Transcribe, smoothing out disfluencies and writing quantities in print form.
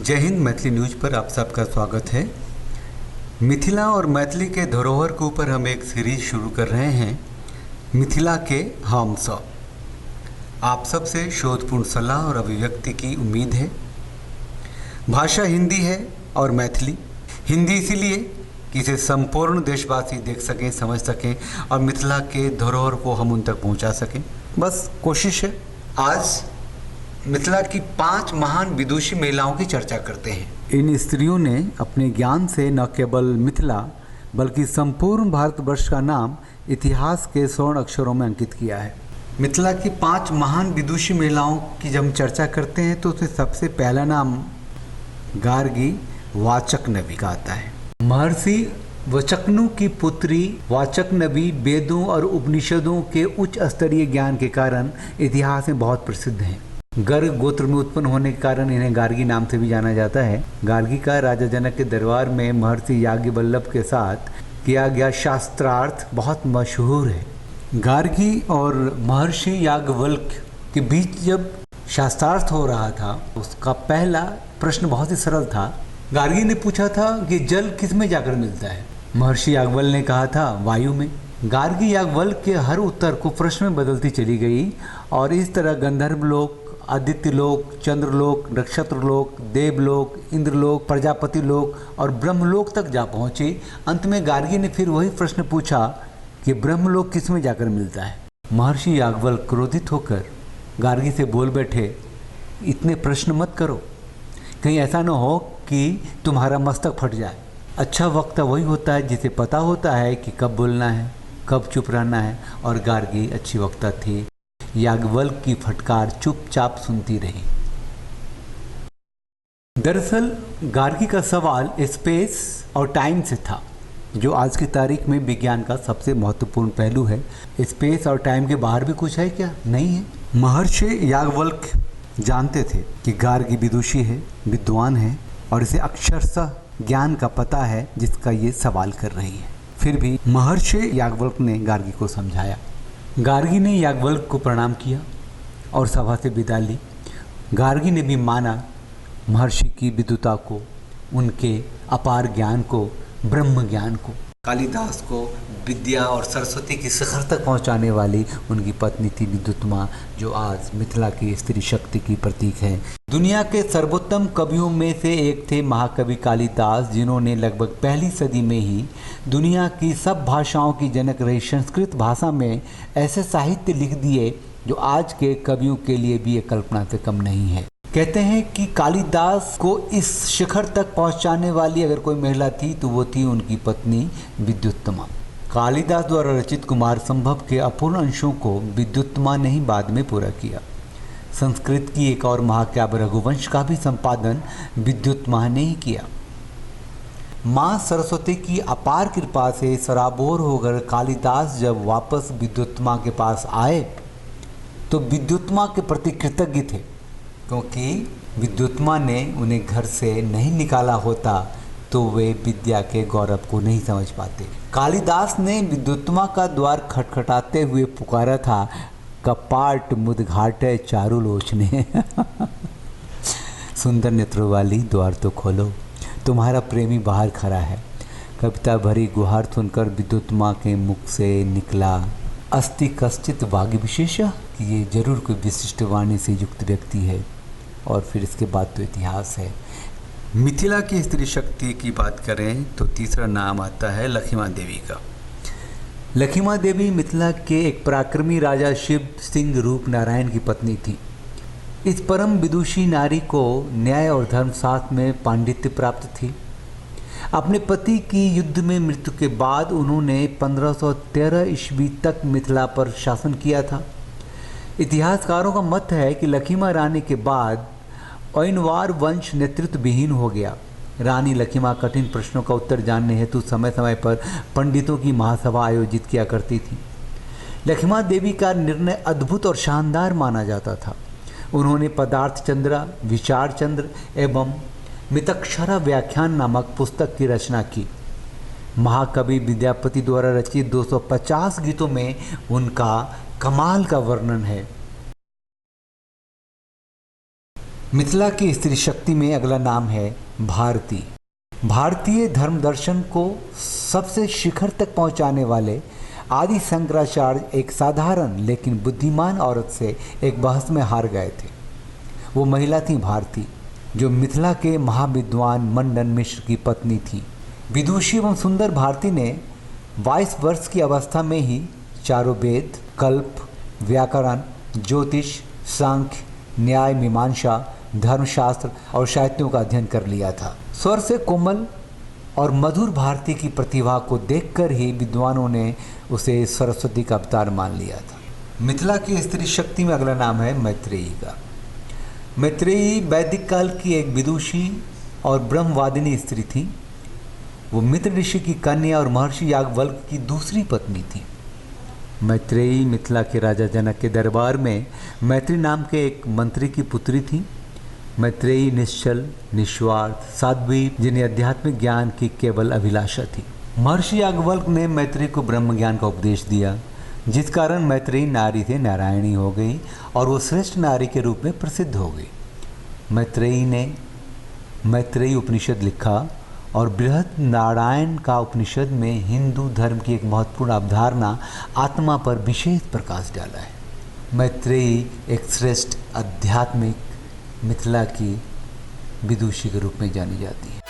जय हिंद। मैथिली न्यूज पर आप सबका स्वागत है। मिथिला और मैथिली के धरोहर के ऊपर हम एक सीरीज शुरू कर रहे हैं, मिथिला के हम सब। आप सब से शोधपूर्ण सलाह और अभिव्यक्ति की उम्मीद है। भाषा हिंदी है और मैथिली। हिंदी इसीलिए कि इसे संपूर्ण देशवासी देख सकें, समझ सकें और मिथिला के धरोहर को हम उन तक पहुंचा सकें, बस कोशिश है। आज मिथिला की 5 महान विदुषी महिलाओं की चर्चा करते हैं। इन स्त्रियों ने अपने ज्ञान से न केवल मिथिला बल्कि संपूर्ण भारतवर्ष का नाम इतिहास के स्वर्ण अक्षरों में अंकित किया है। मिथिला की 5 महान विदुषी महिलाओं की जब हम चर्चा करते हैं तो उसमें सबसे पहला नाम गार्गी वाचकनवी का आता है। महर्षि वचकनु की पुत्री वाचकनवी वेदों और उपनिषदों के उच्च स्तरीय ज्ञान के कारण इतिहास में बहुत प्रसिद्ध हैं। गर्ग गोत्र में उत्पन्न होने के कारण इन्हें गार्गी नाम से भी जाना जाता है। गार्गी का राजा जनक के दरबार में महर्षि याज्ञवल्क्य के साथ किया गया शास्त्रार्थ बहुत मशहूर है। गार्गी और महर्षि याज्ञवल्क्य के बीच जब शास्त्रार्थ हो रहा था, उसका पहला प्रश्न बहुत ही सरल था। गार्गी ने पूछा था कि जल किस में जाकर मिलता है। महर्षि याज्ञवल्क्य ने कहा था वायु में। गार्गी याज्ञवल्क्य के हर उत्तर को प्रश्न में बदलती चली गई और इस तरह गंधर्व लोक, आदित्य लोक, चंद्रलोक, नक्षत्र लोक, देवलोक, इंद्रलोक, प्रजापति लोक और ब्रह्मलोक तक जा पहुँचे। अंत में गार्गी ने फिर वही प्रश्न पूछा कि ब्रह्मलोक किस में जाकर मिलता है। महर्षि याज्ञवल्क्य क्रोधित होकर गार्गी से बोल बैठे, इतने प्रश्न मत करो, कहीं ऐसा न हो कि तुम्हारा मस्तक फट जाए। अच्छा वक्ता वही होता है जिसे पता होता है कि कब बोलना है, कब चुप रहना है, और गार्गी अच्छी वक्ता थी। याज्ञवल्क्य की फटकार चुपचाप सुनती रही। दरअसल गार्गी का सवाल स्पेस और टाइम से था, जो आज की तारीख में विज्ञान का सबसे महत्वपूर्ण पहलू है। स्पेस और टाइम के बाहर भी कुछ है क्या? नहीं है। महर्षि याज्ञवल्क्य जानते थे कि गार्गी विदुषी है, विद्वान है और इसे अक्षरशः ज्ञान का पता है जिसका ये सवाल कर रही है। फिर भी महर्षि याज्ञवल्क्य ने गार्गी को समझाया। गार्गी ने याज्ञवल्क्य को प्रणाम किया और सभा से विदा ली। गार्गी ने भी माना महर्षि की विद्वता को, उनके अपार ज्ञान को, ब्रह्म ज्ञान को। कालिदास को विद्या और सरस्वती की शिखर तक पहुंचाने वाली उनकी पत्नी थी विद्युत्मा, जो आज मिथिला की स्त्री शक्ति की प्रतीक है। दुनिया के सर्वोत्तम कवियों में से एक थे महाकवि कालिदास, जिन्होंने लगभग पहली सदी में ही दुनिया की सब भाषाओं की जनक रही संस्कृत भाषा में ऐसे साहित्य लिख दिए जो आज के कवियों के लिए भी एक कल्पना से कम नहीं है। कहते हैं कि कालिदास को इस शिखर तक पहुंचाने वाली अगर कोई महिला थी तो वो थी उनकी पत्नी विद्युत्मा। कालिदास द्वारा रचित कुमार संभव के अपूर्ण अंशों को विद्युत्मा ने ही बाद में पूरा किया। संस्कृत की एक और महाकाव्य रघुवंश का भी संपादन विद्युत्मा ने ही किया। माँ सरस्वती की अपार कृपा से सराबोर होकर कालिदास जब वापस विद्युत्मा के पास आए तो विद्युत्मा के प्रति कृतज्ञ थे, क्योंकि विद्युत्मा ने उन्हें घर से नहीं निकाला होता तो वे विद्या के गौरव को नहीं समझ पाते। कालिदास ने विद्युत्मा का द्वार खटखटाते हुए पुकारा था, कपाट मुदघाटे चारु लोचने सुंदर नेत्रों वाली द्वार तो खोलो, तुम्हारा प्रेमी बाहर खड़ा है। कविता भरी गुहार सुनकर विद्युत्मा के मुख से निकला, अस्ति कश्चित वाग्य विशेष, कि ये जरूर कोई विशिष्ट वाणी से युक्त व्यक्ति है। और फिर इसके बाद तो इतिहास है। मिथिला की स्त्री शक्ति की बात करें तो तीसरा नाम आता है लखीमा देवी का। लखीमा देवी मिथिला के एक पराक्रमी राजा शिव सिंह रूप नारायण की पत्नी थी। इस परम विदुषी नारी को न्याय और धर्मशास्त्र में पांडित्य प्राप्त थी। अपने पति की युद्ध में मृत्यु के बाद उन्होंने 1513 ईस्वी तक मिथिला पर शासन किया था। इतिहासकारों का मत है कि लखीमा रानी के बाद ऐनवार वंश नेतृत्व विहीन हो गया। रानी लखीमा कठिन प्रश्नों का उत्तर जानने हेतु समय समय पर पंडितों की महासभा आयोजित किया करती थी। लखीमा देवी का निर्णय अद्भुत और शानदार माना जाता था। उन्होंने पदार्थ चंद्रा, विचार चंद्र एवं मितक्षरा व्याख्यान नामक पुस्तक की रचना की। महाकवि विद्यापति द्वारा रचित 250 गीतों में उनका कमाल का वर्णन है। मिथिला की स्त्री शक्ति में अगला नाम है भारती। भारतीय धर्म दर्शन को सबसे शिखर तक पहुंचाने वाले आदि शंकराचार्य एक साधारण लेकिन बुद्धिमान औरत से एक बहस में हार गए थे। वो महिला थी भारती, जो मिथिला के महाविद्वान मंडन मिश्र की पत्नी थी। विदुषी एवं सुंदर भारती ने 22 वर्ष की अवस्था में ही चारों वेद, कल्प, व्याकरण, ज्योतिष, सांख्य, न्याय, मीमांसा, धर्मशास्त्र और साहित्यों का अध्ययन कर लिया था। स्वर से कोमल और मधुर भारती की प्रतिभा को देखकर ही विद्वानों ने उसे सरस्वती का अवतार मान लिया था। मिथिला की स्त्री शक्ति में अगला नाम है मैत्रेयी का। मैत्रेयी वैदिक काल की एक विदुषी और ब्रह्मवादिनी स्त्री थी। वो मित्र ऋषि की कन्या और महर्षि याज्ञवल्क्य की दूसरी पत्नी थी। मैत्रेयी मिथिला के राजा जनक के दरबार में मैत्री नाम के एक मंत्री की पुत्री थी। मैत्रेयी निश्चल, निस्वार्थ, साध्वी, जिन्हें आध्यात्मिक ज्ञान की केवल अभिलाषा थी। महर्षि याज्ञवल्क्य ने मैत्रेयी को ब्रह्म ज्ञान का उपदेश दिया, जिस कारण मैत्रेयी नारी से नारायणी हो गई और वो श्रेष्ठ नारी के रूप में प्रसिद्ध हो गई। मैत्रेयी ने मैत्रेयी उपनिषद लिखा और बृहद नारायण का उपनिषद में हिंदू धर्म की एक महत्वपूर्ण अवधारणा आत्मा पर विशेष प्रकाश डाला है। मैत्रेयी एक श्रेष्ठ आध्यात्मिक मिथिला की विदुषी के रूप में जानी जाती है।